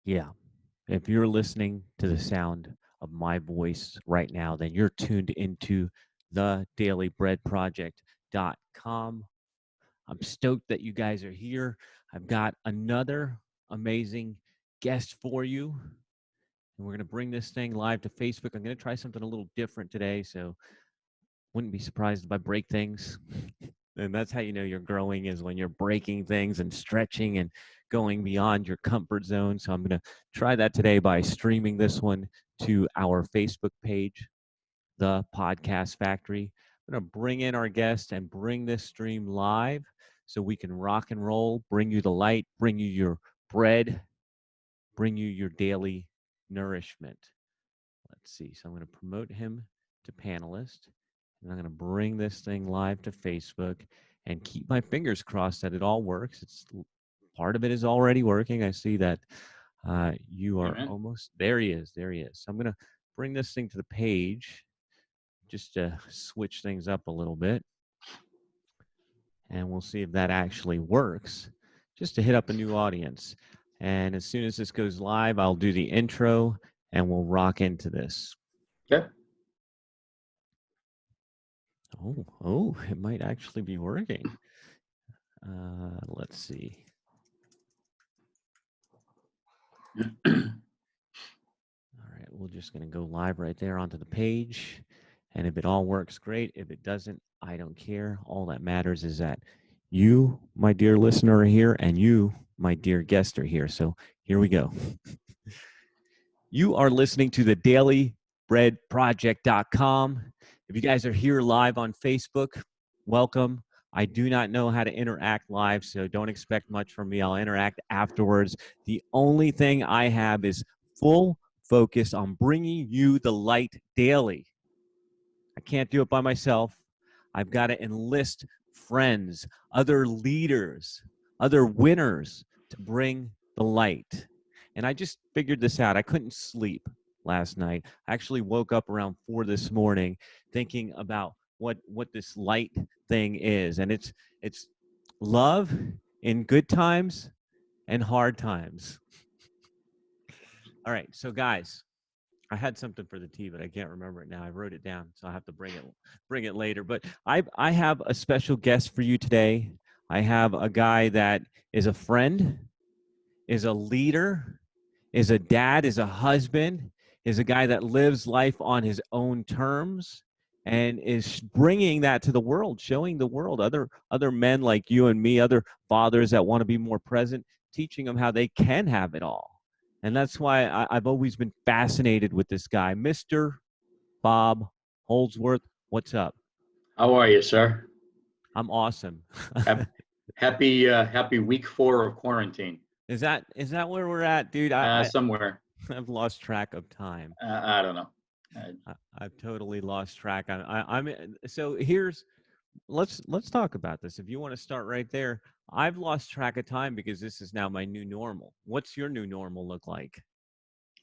Yeah. If you're listening to the sound of my voice right now, then you're tuned into the dailybreadproject.com. I'm stoked that you guys are here. I've got another amazing guest for you. And we're going to bring this thing live to Facebook. I'm going to try something a little different today. So wouldn't be surprised if I break things. And that's how you know you're growing, is when you're breaking things and stretching and going beyond your comfort zone. So I'm going to try that today by streaming this one to our Facebook page, The Podcast Factory. I'm going to bring in our guest and bring this stream live so we can rock and roll, bring you the light, bring you your bread, bring you your daily nourishment. Let's see. So I'm going to promote him to panelist, and I'm going to bring this thing live to Facebook and keep my fingers crossed that it all works. It's part of it is already working. I see that you are Amen. almost there. He is. There he is. So I'm going to bring this thing to the page just to switch things up a little bit, and we'll see if that actually works. Just to hit up a new audience. And as soon as this goes live, I'll do the intro and we'll rock into this. Okay. Oh, it might actually be working. Let's see. All right, we're just going to go live right there onto the page. And if it all works, great. If it doesn't, I don't care. All that matters is that you, my dear listener, are here, and you, my dear guest, are here. So here we go. You are listening to the dailybreadproject.com. If you guys are here live on Facebook, welcome. I do not know how to interact live, so don't expect much from me. I'll interact afterwards. The only thing I have is full focus on bringing you the light daily. I can't do it by myself. I've got to enlist friends, other leaders, other winners to bring the light. And I just figured this out. I couldn't sleep last night. I actually woke up around 4 this morning thinking about what this light thing is. And it's love in good times and hard times. All right, so guys, I had something for the tea, but I can't remember it now. I wrote it down, so I'll have to bring it later. But I have a special guest for you today. I have a guy that is a friend, is a leader, is a dad, is a husband, is a guy that lives life on his own terms, and is bringing that to the world, showing the world other men like you and me, other fathers that want to be more present, teaching them how they can have it all. And that's why I've always been fascinated with this guy, Mr. Bob Holdsworth. What's up? How are you, sir? I'm awesome. Happy week 4 of quarantine. Is that where we're at, dude? Somewhere. I've lost track of time. I don't know. I've totally lost track. I'm so let's talk about this. If you want to start right there, I've lost track of time because this is now my new normal. What's your new normal look like?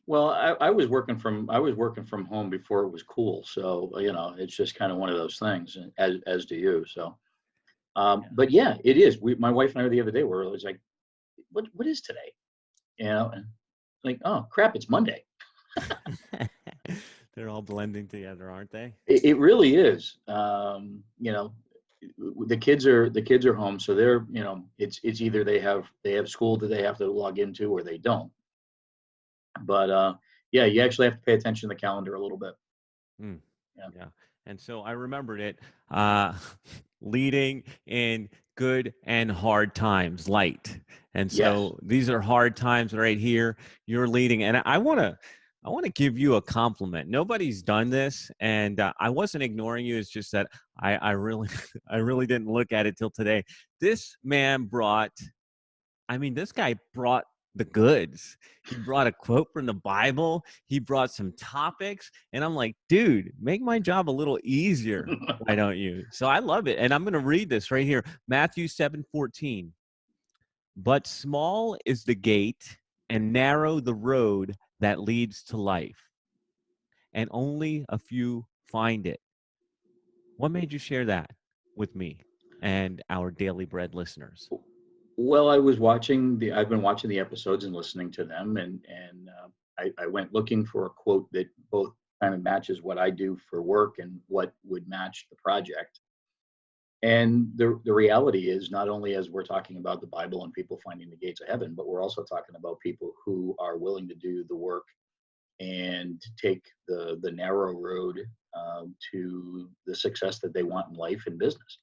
Well, I was working from home before it was cool, so it's just kind of one of those things, as do you. So, but yeah, it is. My wife and I the other day were always like, "What is today?" And like, "Oh crap, it's Monday." They're all blending together, aren't they? It really is. The kids are home, so they're it's either they have school that they have to log into or they don't. But yeah, you actually have to pay attention to the calendar a little bit. Mm, Yeah. yeah. And so I remembered it, leading in good and hard times, light. And Yes. so these are hard times right here. You're leading, and I want to give you a compliment. Nobody's done this, and I wasn't ignoring you. It's just that I really I really didn't look at it till today. This man brought. I mean, this guy brought the goods. He brought a quote from the Bible. He brought some topics. And I'm like, dude, make my job a little easier. Why don't you? So I love it. And I'm going to read this right here. Matthew 7:14. But small is the gate and narrow the road that leads to life, and only a few find it. What made you share that with me and our Daily Bread listeners? Well, I've been watching the episodes and listening to them, and I went looking for a quote that both kind of matches what I do for work and what would match the project. And the reality is, not only as we're talking about the Bible and people finding the gates of heaven, but we're also talking about people who are willing to do the work and take the narrow road to the success that they want in life and business.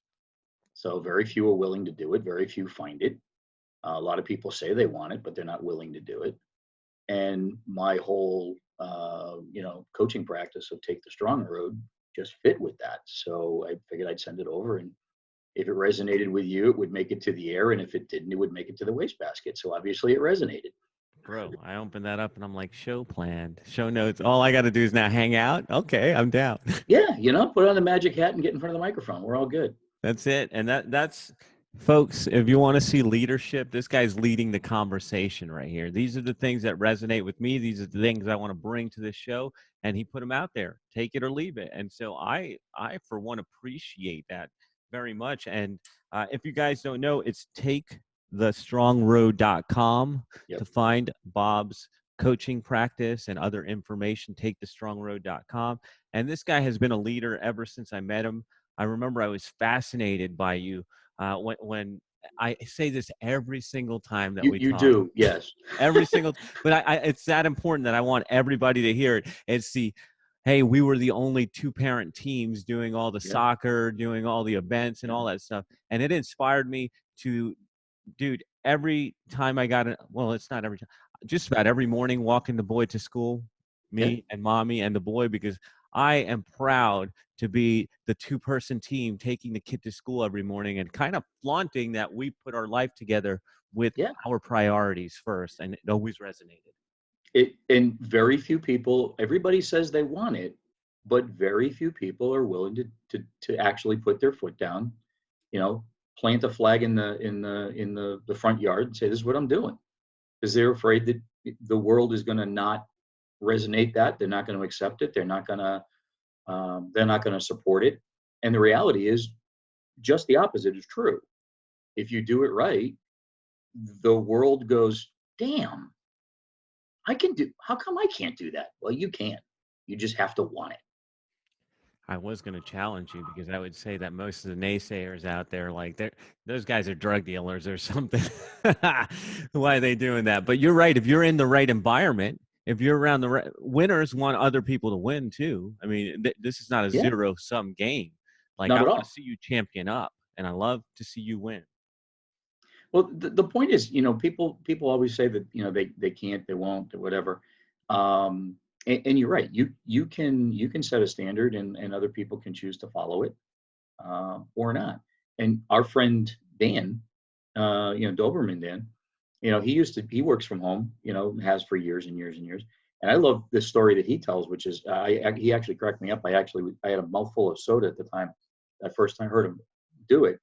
So very few are willing to do it. Very few find it. A lot of people say they want it, but they're not willing to do it. And my whole, coaching practice of take the strong road just fit with that. So I figured I'd send it over, and if it resonated with you, it would make it to the air, and if it didn't, it would make it to the wastebasket. So obviously, it resonated. Bro, I opened that up and I'm like, show planned, show notes. All I got to do is now hang out. Okay, I'm down. Yeah, put on the magic hat and get in front of the microphone. We're all good. That's it. And that's folks, if you want to see leadership, this guy's leading the conversation right here. These are the things that resonate with me. These are the things I want to bring to this show. And he put them out there. Take it or leave it. And so I for one appreciate that very much. And if you guys don't know, it's takethestrongroad.com to Yep. find Bob's coaching practice and other information. Takethestrongroad.com. And this guy has been a leader ever since I met him. I remember I was fascinated by you when I say this every single time that we You talk. do, yes. Every single, but it's that important that I want everybody to hear it. It's hey, we were the only 2-parent teams doing all the Yeah, soccer, doing all the events and yeah, all that stuff. And it inspired me to, dude, every time I got it, well, it's not every time, just about every morning walking the boy to school, yeah. me and mommy and the boy, because I am proud to be the 2-person team taking the kid to school every morning and kind of flaunting that we put our life together with Yeah. our priorities first. And it always resonated. And very few people, everybody says they want it, but very few people are willing to actually put their foot down, you know, plant a flag in the front yard and say, this is what I'm doing. Because they're afraid that the world is going to not resonate that. They're not going to accept it. They're not going to support it. And the reality is just the opposite is true. If you do it right, the world goes, damn, how come I can't do that? Well, you can. You just have to want it. I was going to challenge you because I would say that most of the naysayers out there, like those guys are drug dealers or something. Why are they doing that? But you're right. If you're in the right environment, if you're around the right, winners want other people to win too. I mean, this is not a Yeah, zero-sum game. Like not I at want to all. see you champion up, and I love to see you win. Well, the point is, people always say that, they can't, they won't, or whatever. And you're right. You can set a standard, and other people can choose to follow it, or not. And our friend Dan, Doberman Dan, he works from home, has for years and years and years. And I love this story that he tells, which is, he actually cracked me up. I had a mouthful of soda at the time. That first time I heard him do it.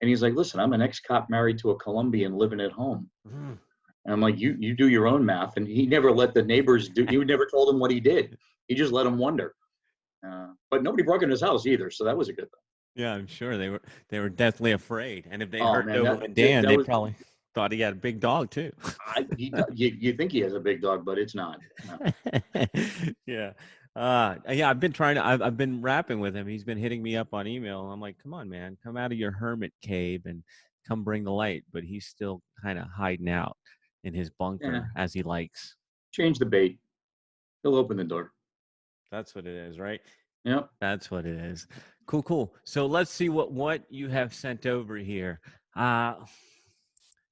And he's like, listen, I'm an ex-cop married to a Colombian living at home. Mm. And I'm like, you do your own math. And he never let the neighbors do, he never told them what he did. He just let them wonder. But nobody broke into his house either. So that was a good thing. Yeah, I'm sure they were deathly afraid, and if they Oh heard man, Doberman that, Dan, that they was, probably thought he had a big dog too. you think he has a big dog, but it's not. No. Yeah. Yeah, I've been rapping with him. He's been hitting me up on email. I'm like, come on, man, come out of your hermit cave and come bring the light. But he's still kind of hiding out in his Yeah. bunker as he likes. Change the bait. He'll open the door. That's what it is, right? Yep. That's what it is. Cool, cool. So let's see what you have sent over here. Uh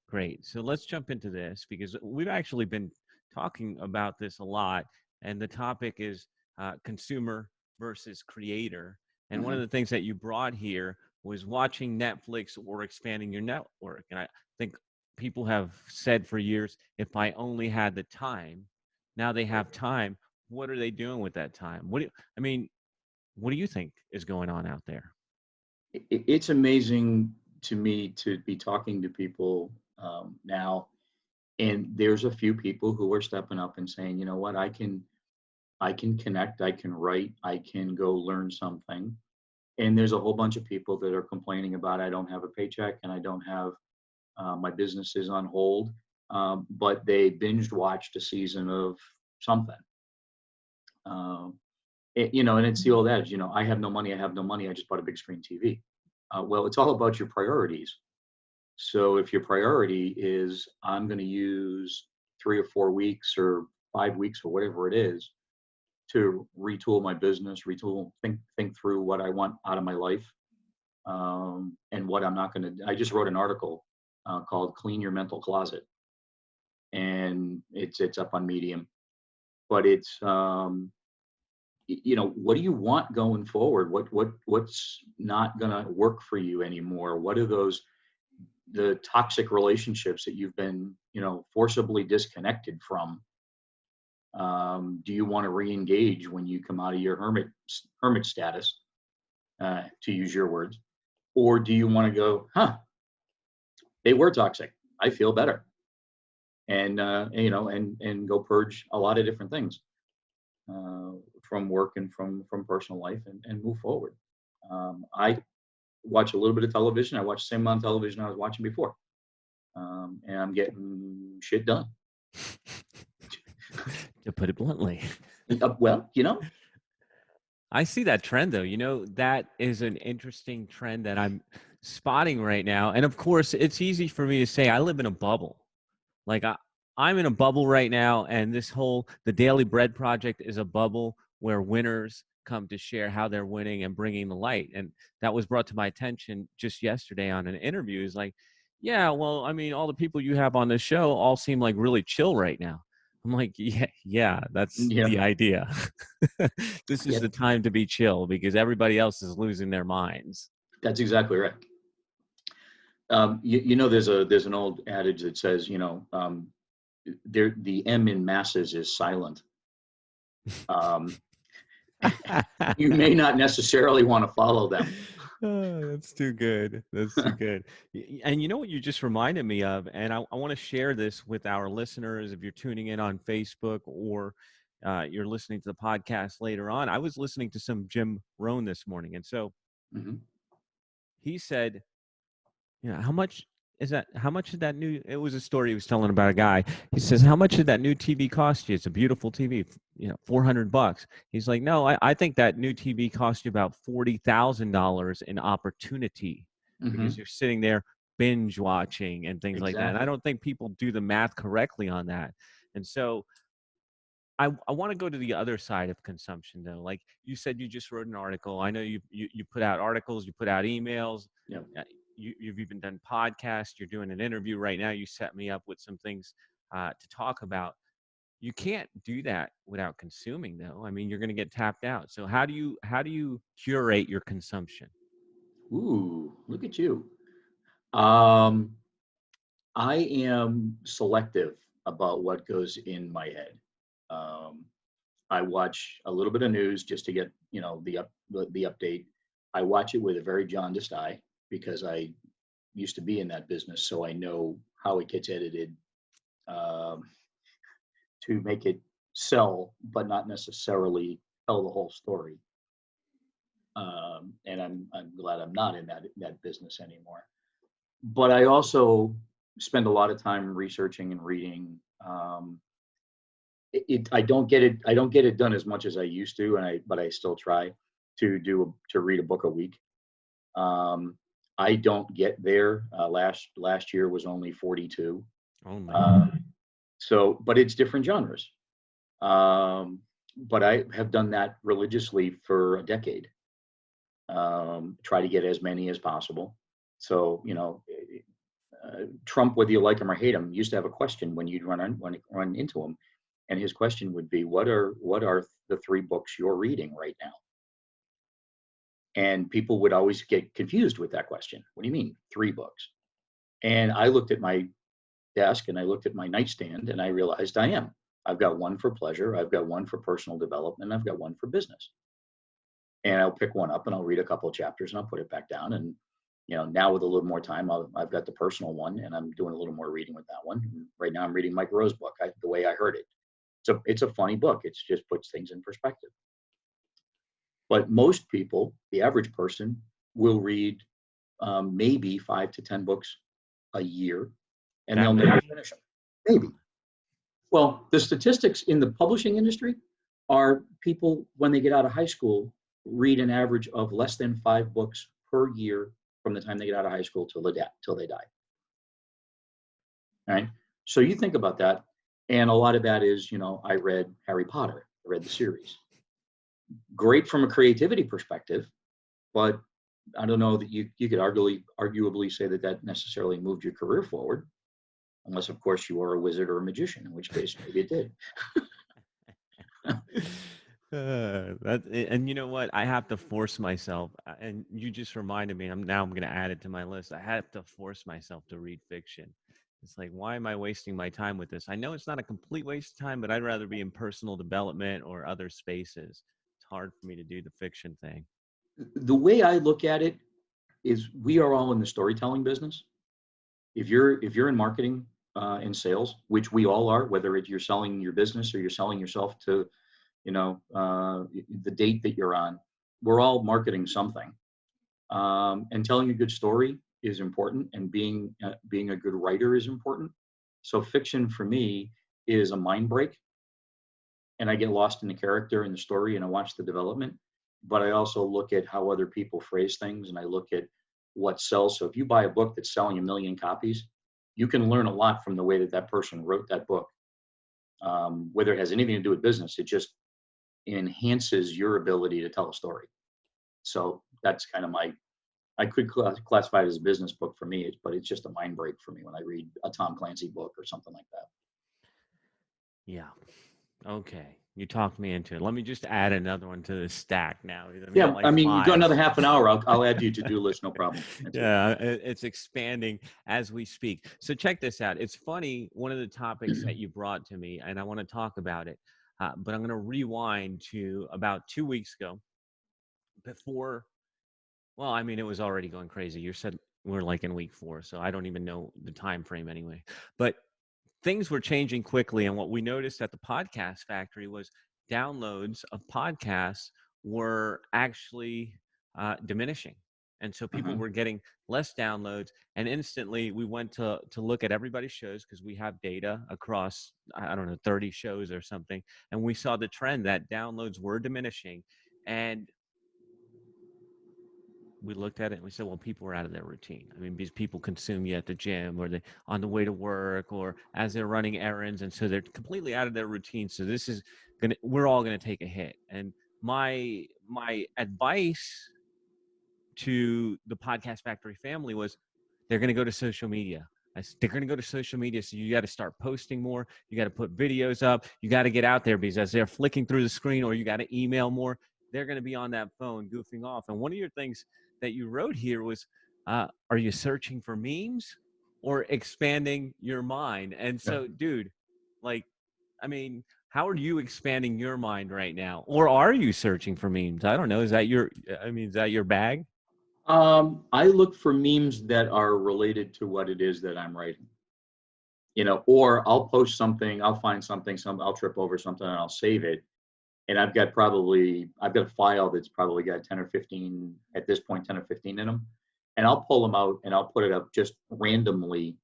Great. So let's jump into this because we've actually been talking about this a lot, and the topic is consumer versus creator. And one Hmm. of the things that you brought here was watching Netflix or expanding your network. And I think people have said for years, if I only had the time, now they have time. What are they doing with that time? I mean, what do you think is going on out there? It's amazing to me to be talking to people now, and there's a few people who are stepping up and saying, you know what, I can connect, I can write, I can go learn something. And there's a whole bunch of people that are complaining about, I don't have a paycheck and I don't have My business is on hold, but they binged watched a season of something. And it's the old adage, I have no money, I have no money, I just bought a big screen TV. Well, it's all about your priorities. So if your priority is, I'm going to use 3 or 4 weeks or 5 weeks or whatever it is to retool my business, think through what I want out of my life, and what I'm not going to. I just wrote an article called "Clean Your Mental Closet," and it's up on Medium. But it's what do you want going forward? What's not going to work for you anymore? What are the toxic relationships that you've been forcibly disconnected from? Do you want to re-engage when you come out of your hermit status, to use your words, or do you want to go, they were toxic, I feel better, and go purge a lot of different things from work and from personal life, and move forward. I watch a little bit of television. I watch the same amount of television I was watching before, and I'm getting shit done. To put it bluntly. Well, I see that trend, though. That is an interesting trend that I'm spotting right now. And of course, it's easy for me to say I live in a bubble. Like I'm in a bubble right now, and the Daily Bread Project is a bubble where winners come to share how they're winning and bringing the light. And that was brought to my attention just yesterday on an interview. Is like, yeah, well, I mean, all the people you have on the show all seem like really chill right now. I'm like, yeah, that's the idea. This is the time to be chill because everybody else is losing their minds. That's exactly right. There's an old adage that says, the M in masses is silent. You may not necessarily want to follow them. Oh, that's too good. That's too good. And you know what you just reminded me of, and I want to share this with our listeners. If you're tuning in on Facebook or you're listening to the podcast later on, I was listening to some Jim Rohn this morning. And so he said, how much did that new, it was a story he was telling about a guy. He says, how much did that new TV cost you? It's a beautiful TV, $400. He's like, no, I think that new TV cost you about $40,000 in opportunity because you're sitting there binge watching and things like that. And I don't think people do the math correctly on that. And so I want to go to the other side of consumption, though. Like you said, you just wrote an article. I know you put out articles, you put out emails. Yeah. You've even done podcasts. You're doing an interview right now. You set me up with some things to talk about. You can't do that without consuming, though. I mean, you're going to get tapped out. So how do you curate your consumption? Ooh, look at you. I am selective about what goes in my head. I watch a little bit of news just to get the update. I watch it with a very jaundiced eye because I used to be in that business, so I know how it gets edited to make it sell, but not necessarily tell the whole story. And I'm glad I'm not in that business anymore. But I also spend a lot of time researching and reading. I don't get it done as much as I used to, but I still try to read a book a week. I don't get there. Last year was only 42. Oh my. But it's different genres. But I have done that religiously for a decade. Try to get as many as possible. So Trump, whether you like him or hate him, used to have a question when you'd run into him, and his question would be, "What are the 3 books you're reading right now?" And people would always get confused with that question. What do you mean 3 books? And I looked at my desk and I looked at my nightstand and I realized I've got one for pleasure, I've got one for personal development, I've got one for business. And I'll pick one up and I'll read a couple of chapters and I'll put it back down. And now with a little more time, I've got the personal one and I'm doing a little more reading with that one. And right now I'm reading Mike Rowe's book, The Way I Heard It. So it's a funny book. It just puts things in perspective. But most people, the average person, will read maybe 5 to 10 books a year, and they'll never finish them. Maybe. Well, the statistics in the publishing industry are people, when they get out of high school, read an average of less than 5 books per year from the time they get out of high school till they die. Right? So you think about that, and a lot of that is, I read Harry Potter, I read the series. Great from a creativity perspective, but I don't know that you could arguably say that necessarily moved your career forward, unless, of course, you are a wizard or a magician, in which case maybe it did. And you know what? I have to force myself, and you just reminded me. I'm going to add it to my list. I have to force myself to read fiction. It's like, why am I wasting my time with this? I know it's not a complete waste of time, but I'd rather be in personal development or other spaces. It's hard for me to do the fiction thing. The way I look at it is, we are all in the storytelling business. If you're in marketing and sales, which we all are, whether you're selling your business or you're selling yourself to, the date that you're on, we're all marketing something. And telling a good story is important, and being a good writer is important. So fiction for me is a mind break, and I get lost in the character and the story, and I watch the development. But I also look at how other people phrase things, and I look at what sells. So if you buy a book that's selling 1 million copies, you can learn a lot from the way that person wrote that book. Whether it has anything to do with business, it just enhances your ability to tell a story. So that's kind of I could classify it as a business book for me, but it's just a mind break for me when I read a Tom Clancy book or something like that. Yeah. Okay. You talked me into it. Let me just add another one to the stack now. Yeah, I mean, you got another half an hour. I'll add to your to-do list, no problem. It's expanding as we speak. So check this out. It's funny, one of the topics that you brought to me, and I want to talk about it, but I'm going to rewind to about 2 weeks ago. Before, well, I mean, it was already going crazy. You said we're like in week 4, so I don't even know the time frame anyway. But things were changing quickly, and what we noticed at the podcast factory was downloads of podcasts were actually diminishing, and so people were getting less downloads. And instantly we went to look at everybody's shows, because we have data across, I don't know, 30 shows or something, and we saw the trend that downloads were diminishing. And we looked at it and we said, well, people are out of their routine. I mean, these people consume you at the gym, or they on the way to work, or as they're running errands. And so they're completely out of their routine. So this is we're all going to take a hit. And my advice to the Podcast Factory family was, they're going to go to social media. They're going to go to social media. So you got to start posting more. You got to put videos up. You got to get out there, because as they're flicking through the screen, or you got to email more, they're going to be on that phone goofing off. And one of your things that you wrote here was, are you searching for memes or expanding your mind? And so, dude, like, I mean, how are you expanding your mind right now? Or are you searching for memes? I don't know. Is that your bag? I look for memes that are related to what it is that I'm writing. Or I'll post something, I'll find something, I'll trip over something, and I'll save it. And I've got a file that's probably got 10 or 15, at this point, 10 or 15 in them. And I'll pull them out and I'll put it up just randomly,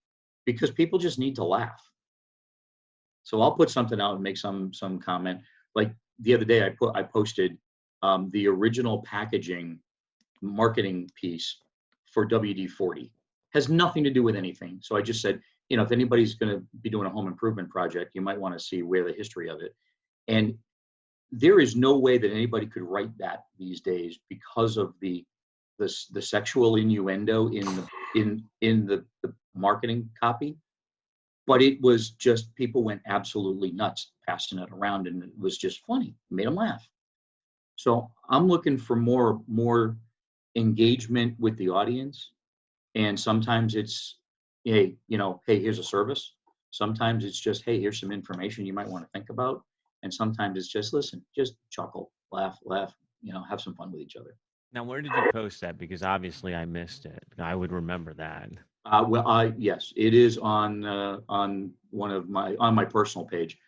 because people just need to laugh. So I'll put something out and make some comment. Like the other day, I posted the original packaging marketing piece for WD-40. Has nothing to do with anything. So I just said, if anybody's going to be doing a home improvement project, you might want to see where the history of it. And there is no way that anybody could write that these days, because of the sexual innuendo in the marketing copy. But it was just, people went absolutely nuts passing it around, and it was just funny. It made them laugh. So I'm looking for more engagement with the audience. And sometimes it's, hey, here's a service. Sometimes it's just, hey, here's some information you might want to think about. And sometimes it's just, listen, just chuckle, laugh, have some fun with each other. Now, where did you post that? Because obviously I missed it. I would remember that. Yes, it is on my personal page,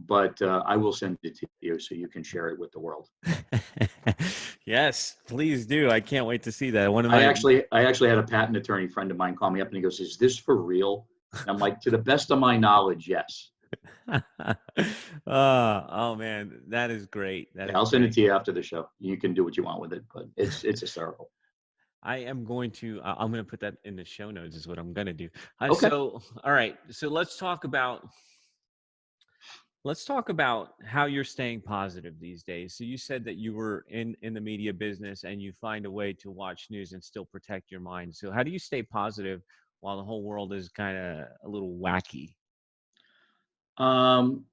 but I will send it to you so you can share it with the world. Yes, please do. I can't wait to see that. One of I my actually had a patent attorney friend of mine call me up and he goes, "Is this for real?" And I'm like, "To the best of my knowledge, yes." oh man, that is great. That Yeah, is I'll send it great. to you after the show. You can do what you want with it, but it's hysterical. I am going to. I'm going to put that in the show notes. Is what I'm going to do. Okay. So, all right. So let's talk about how you're staying positive these days. So you said that you were in the media business and you find a way to watch news and still protect your mind. So how do you stay positive while the whole world is kind of a little wacky?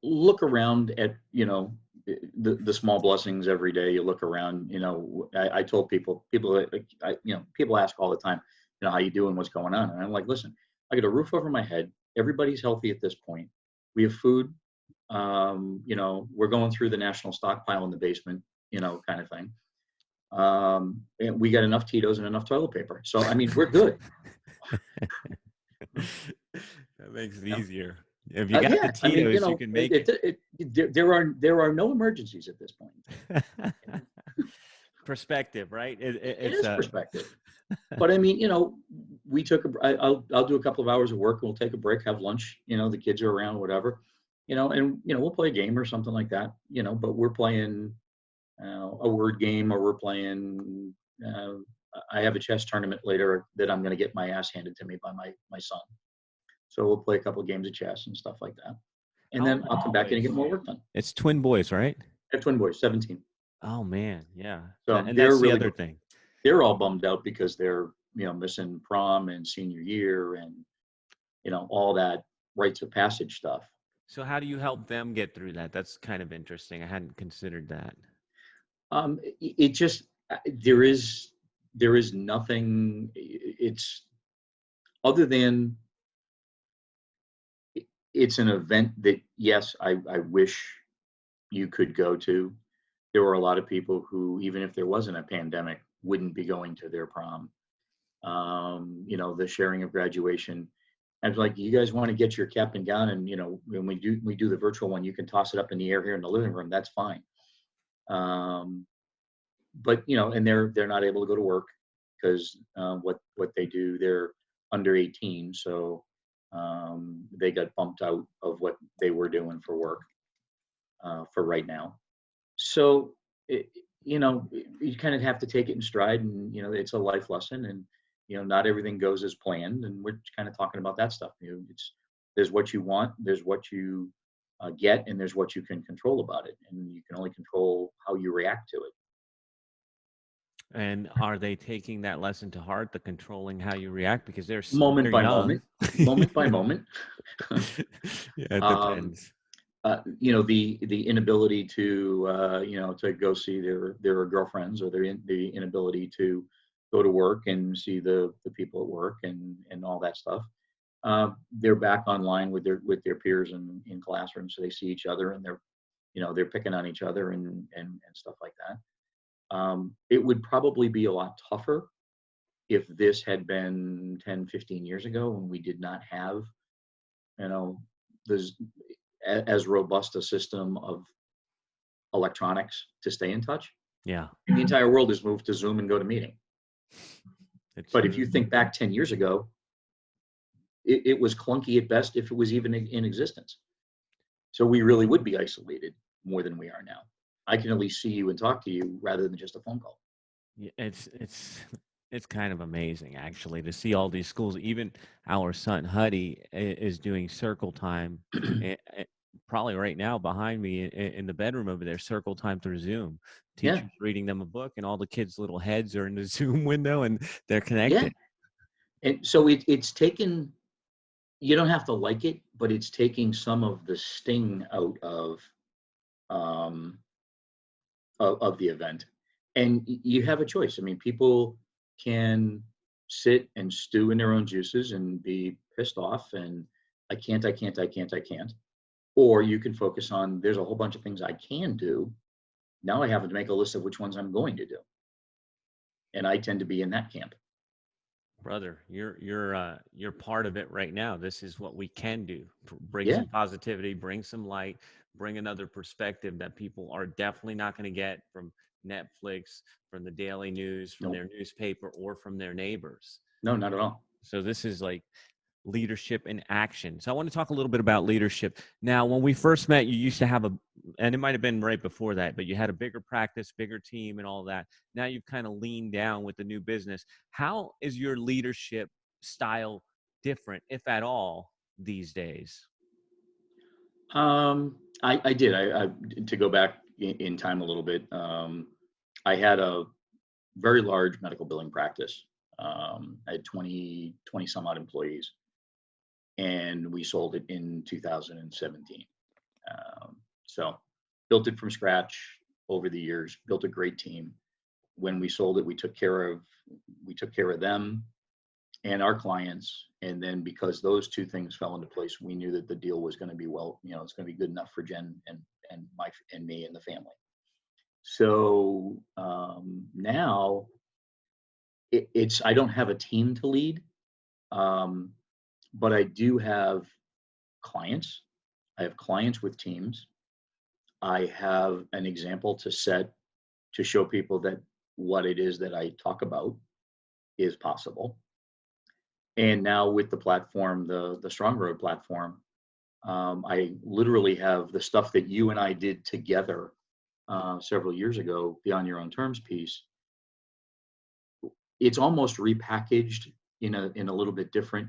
Look around at, the small blessings every day. You look around, I told people, people ask all the time, how you doing, what's going on? And I'm like, listen, I got a roof over my head. Everybody's healthy at this point. We have food. We're going through the national stockpile in the basement, kind of thing. And we got enough Tito's and enough toilet paper. So, I mean, we're good. That makes it You know? easier. If you got the Yeah, I mean, Tito's, you can make there are no emergencies at this point. it. Perspective, right? It It's is a perspective. But I mean, we took I'll do a couple of hours of work. We'll take a break, have lunch. The kids are around, whatever. And we'll play a game or something like that. But we're playing a word game, or we're playing. I have a chess tournament later that I'm going to get my ass handed to me by my son. So we'll play a couple of games of chess and stuff like that. And how then old are I'll come back in and the get boys? more work done. It's twin boys, right? I have twin boys, 17. Oh man, yeah. So And they're that's the really other thing. they're all bummed out because they're missing prom and senior year and all that rites of passage stuff. So how do you help them get through that? That's kind of interesting. I hadn't considered that. It just there is nothing. It's other than it's an event that, yes, I wish you could go to. There were a lot of people who, even if there wasn't a pandemic, wouldn't be going to their prom. The sharing of graduation. I was like, you guys want to get your cap and gown, and when we do the virtual one, you can toss it up in the air here in the living room. That's fine. But and they're not able to go to work because what they do, they're under 18, so they got bumped out of what they were doing for work for right now. So you kind of have to take it in stride, and it's a life lesson, and not everything goes as planned, and we're kind of talking about that stuff. There's what you want, there's what you get, and there's what you can control about it, and you can only control how you react to it. And are they taking that lesson to heart, the controlling how you react? Because Moment they're by young. moment, moment by moment. Yeah, it um, depends. the inability to to go see their girlfriends, or the inability to go to work and see the people at work and all that stuff. They're back online with their peers in classrooms, so they see each other, and they're picking on each other and stuff like that. It would probably be a lot tougher if this had been 10, 15 years ago, when we did not have, you know, this as robust a system of electronics to stay in touch. Yeah. The entire world has moved to Zoom and GoToMeeting. It's But if you think back 10 years ago, it was clunky at best, if it was even in existence. So we really would be isolated more than we are now. I can at least see you and talk to you rather than just a phone call. yeah, it's kind of amazing actually to see all these schools. Even our son Huddy is doing circle time, probably right now behind me in the bedroom over there. Circle time through Zoom. Yeah, Teachers reading them a book, and all the kids' little heads are in the Zoom window, and they're yeah. connected. And so it's taken, you don't have to like it, but it's taking some of the sting out um, of the event. And you have a choice. I mean, people can sit and stew in their own juices and be pissed off and I can't, I can't, I can't, I can't. Or you can focus on, there's a whole bunch of things I can do. Now I have to make a list of which ones I'm going to do. And I tend to be in that camp. Brother, you're part of it right now. This is what we can do. Bring Yeah. some positivity, bring some light, bring another perspective that people are definitely not going to get from Netflix, from the daily news, from No, their newspaper, or from their neighbors. no, not at all. So this is like leadership in action. So I want to talk a little bit about leadership. Now, when we first met, you used to have and it might have been right before that, but you had a bigger practice, bigger team, and all that. Now you've kind of leaned down with the new business. How is your leadership style different, if at all, these days? I did. I to go back in time a little bit. I had a very large medical billing practice. I had 20 some odd employees, and we sold it in 2017. So built it from scratch over the years, built a great team. When we sold it, we took care of them and our clients. And then because those two things fell into place, we knew that the deal was going to be it's going to be good enough for Jen and me and the family. So now it's I don't have a team to lead, um, but I do have clients. I have clients with teams. I have an example to set to show people that what it is that I talk about is possible. And now with the platform, the Strong Road platform, I literally have the stuff that you and I did together several years ago, the On Your Own Terms piece. It's almost repackaged in a little bit different,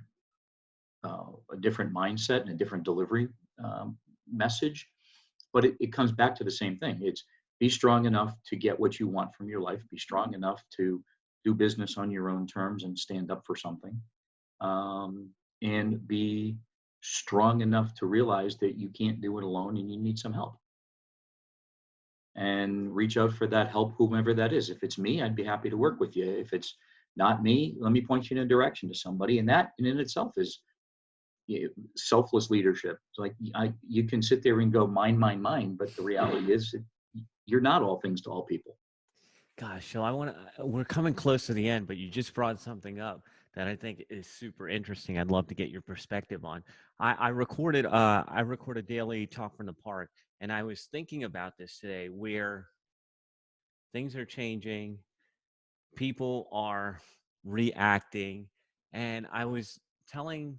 a different mindset and a different delivery message, but it comes back to the same thing. It's be strong enough to get what you want from your life. Be strong enough to do business on your own terms and stand up for something, and be strong enough to realize that you can't do it alone and you need some help, and reach out for that help, whomever that is. If it's me, I'd be happy to work with you. If it's not me, let me point you in a direction to somebody. And that in itself is selfless leadership. It's like you can sit there and go mine, but the reality is you're not all things to all people. Gosh, so we're coming close to the end, but you just brought something up that I think is super interesting. I'd love to get your perspective on. I record a daily talk from the park, and I was thinking about this today where things are changing, people are reacting, and I was telling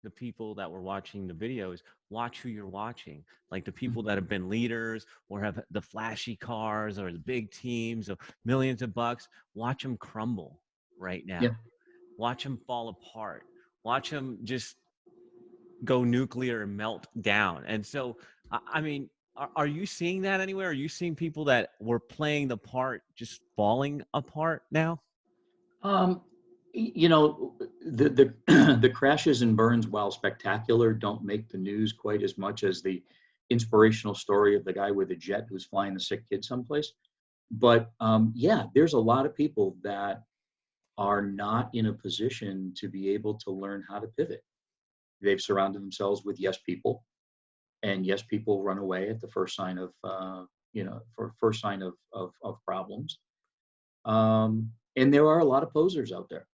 the people that were watching the videos, watch who you're watching. Like the people that have been leaders or have the flashy cars or the big teams of millions of bucks, watch them crumble right now. Yeah. Watch them fall apart. Watch them just go nuclear and melt down. And so, I mean, are you seeing that anywhere? Are you seeing people that were playing the part just falling apart now? Um, the the crashes and burns, while spectacular, don't make the news quite as much as the inspirational story of the guy with a jet who's flying the sick kid someplace. But yeah, there's a lot of people that are not in a position to be able to learn how to pivot. They've surrounded themselves with yes people, and yes people run away at the first sign of for first sign of problems. And there are a lot of posers out there.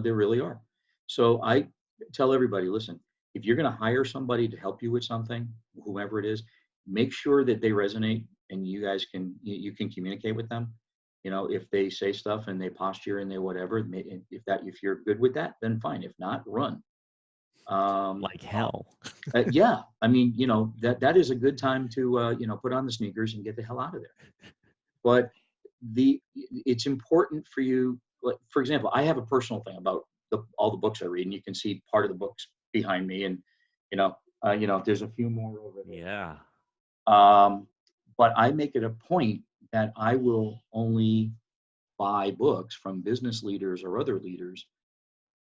There really are. So I tell everybody, listen, if you're going to hire somebody to help you with something, whoever it is, make sure that they resonate and you guys you can communicate with them. If they say stuff and they posture and they whatever, if you're good with that, then fine. If not, run. Um, Like hell. yeah, I mean, that is a good time to put on the sneakers and get the hell out of there. But it's important for you. Like, for example, I have a personal thing about all the books I read, and you can see part of the books behind me, and there's a few more over Yeah. there. But I make it a point that I will only buy books from business leaders or other leaders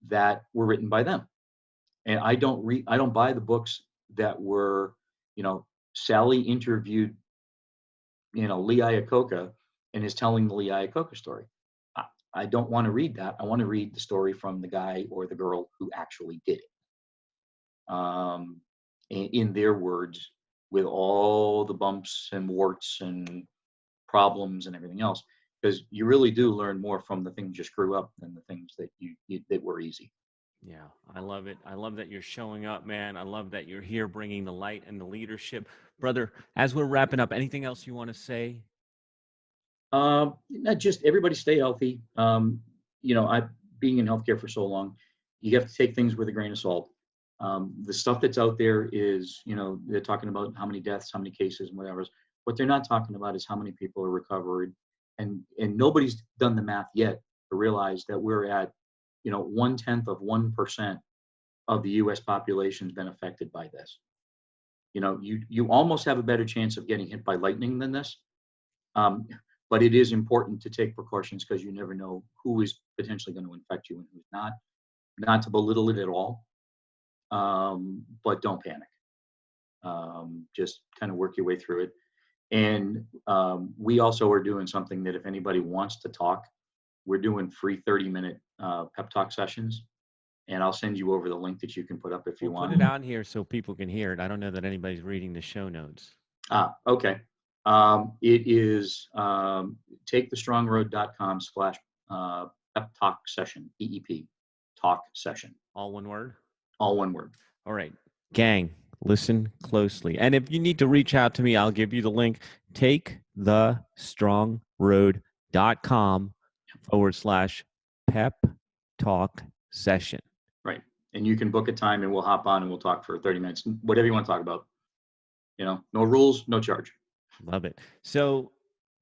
that were written by them, and I don't buy the books that were, Sally interviewed, Lee Iacocca and is telling the Lee Iacocca story. I don't want to read that. I want to read the story from the guy or the girl who actually did it, in their words, with all the bumps and warts and problems and everything else. because you really do learn more from the things you screw up than the things that that were easy. Yeah, I love it. I love that you're showing up, man. I love that you're here bringing the light and the leadership. Brother, as we're wrapping up, anything else you want to say? Not just everybody stay healthy. I being in healthcare for so long, you have to take things with a grain of salt. The stuff that's out there is, they're talking about how many deaths, how many cases, and whatever. What they're not talking about is how many people are recovered, and nobody's done the math yet to realize that we're at, 1/10 of 1% of the U.S. population has been affected by this. You almost have a better chance of getting hit by lightning than this. Um, but it is important to take precautions because you never know who is potentially going to infect you and who's not. Not to belittle it at all, but don't panic. Just kind of work your way through it. And we also are doing something that if anybody wants to talk, we're doing free 30-minute pep talk sessions. And I'll send you over the link that you can put up if you want. Put it out here so people can hear it. I don't know that anybody's reading the show notes. Okay. It is takethestrongroad.com/pep talk session, PEP, talk session. All one word? All one word. All right. Gang, listen closely. And if you need to reach out to me, I'll give you the link. takethestrongroad.com/pep talk session. Right. And you can book a time and we'll hop on and we'll talk for 30 minutes, whatever you want to talk about. No rules, no charge. Love it. So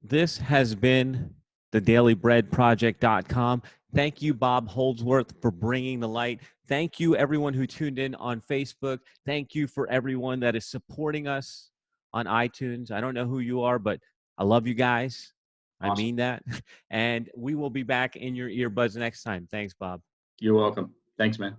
this has been the dailybreadproject.com. Thank you, Bob Holdsworth, for bringing the light. Thank you, everyone who tuned in on Facebook. Thank you for everyone that is supporting us on iTunes. I don't know who you are, but I love you guys. Awesome. I mean that. And we will be back in your earbuds next time. Thanks, Bob. You're welcome. Thanks, man.